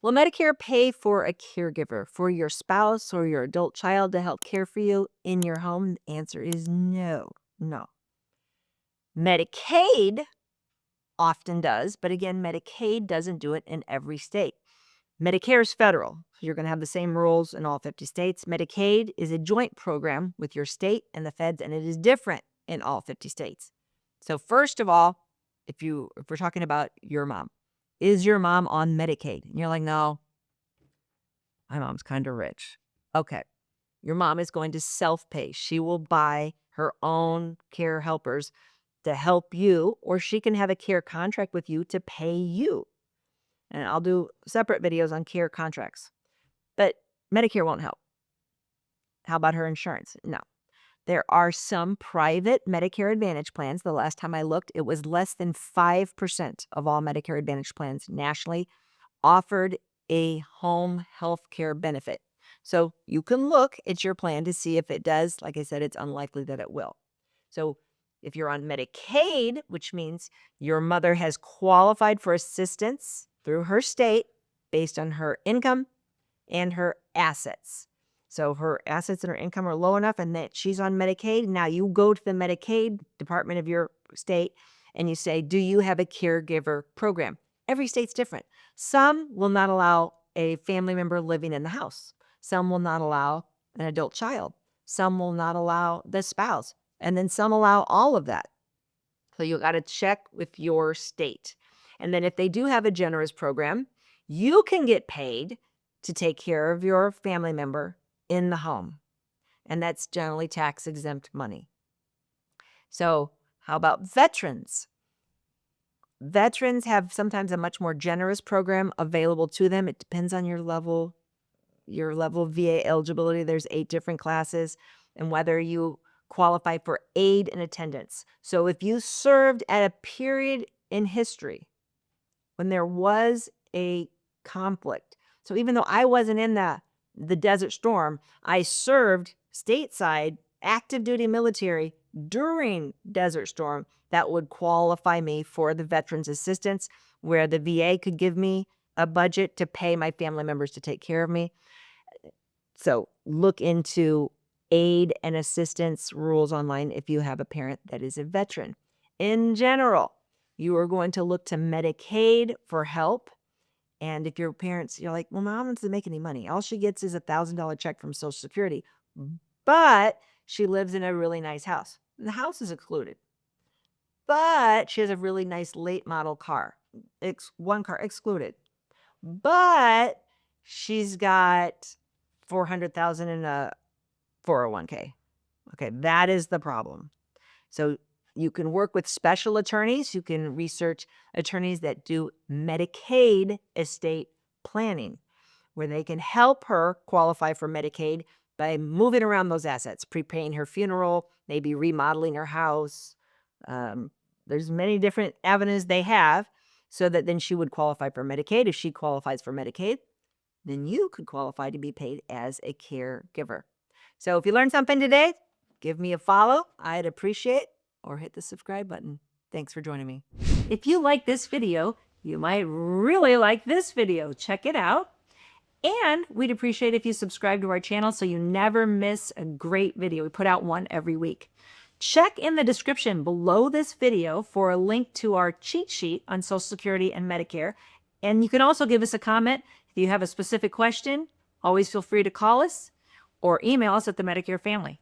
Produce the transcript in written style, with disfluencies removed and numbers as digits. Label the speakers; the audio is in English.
Speaker 1: Will Medicare pay for a caregiver for your spouse or your adult child to help care for you in your home? The answer is no, no. Medicaid often does, but again, Medicaid doesn't do it in every state. Medicare is federal, so you're going to have the same rules in all 50 states. Medicaid is a joint program with your state and the feds, and it is different in all 50 states. So first of all, if we're talking about your mom, is your mom on Medicaid? And you're like, no, my mom's kind of rich. Okay. Your mom is going to self-pay. She will buy her own care helpers to help you, or she can have a care contract with you to pay you. And I'll do separate videos on care contracts. But Medicare won't help. How about her insurance? No. There are some private Medicare Advantage plans. The last time I looked, it was less than 5% of all Medicare Advantage plans nationally offered a home health care benefit. So you can look at your plan to see if it does. Like I said, it's unlikely that it will. So if you're on Medicaid, which means your mother has qualified for assistance through her state based on her income and her assets. So her assets and her income are low enough and that she's on Medicaid. Now you go to the Medicaid department of your state and you say, do you have a caregiver program? Every state's different. Some will not allow a family member living in the house. Some will not allow an adult child. Some will not allow the spouse. And then some allow all of that. So you got to check with your state. And then if they do have a generous program, you can get paid to take care of your family member in the home. And that's generally tax exempt money. So how about veterans? Veterans have sometimes a much more generous program available to them. It depends on your level of VA eligibility. There's 8 different classes and whether you qualify for aid and attendance. So if you served at a period in history when there was a conflict. So even though I wasn't in the Desert Storm, I served stateside active duty military during Desert Storm. That would qualify me for the veterans assistance where the VA could give me a budget to pay my family members to take care of me. So look into aid and assistance rules online if you have a parent that is a veteran. In general, you are going to look to Medicaid for help. And if your parents, you're like, well, mom doesn't make any money. All she gets is $1,000 check from Social Security, but she lives in a really nice house. The house is excluded, but she has a really nice late model car. One car excluded, but she's got $400,000 in a 401k. Okay, that is the problem. So you can work with special attorneys. You can research attorneys that do Medicaid estate planning, where they can help her qualify for Medicaid by moving around those assets, prepaying her funeral, maybe remodeling her house. There's many different avenues they have so that then she would qualify for Medicaid. If she qualifies for Medicaid, then you could qualify to be paid as a caregiver. So if you learned something today, give me a follow. I'd appreciate it. Or hit the subscribe button. Thanks for joining me. If you like this video, you might really like this video. Check it out. And we'd appreciate if you subscribe to our channel so you never miss a great video. We put out one every week. Check in the description below this video for a link to our cheat sheet on Social Security and Medicare. And you can also give us a comment. If you have a specific question, always feel free to call us or email us at the Medicare Family.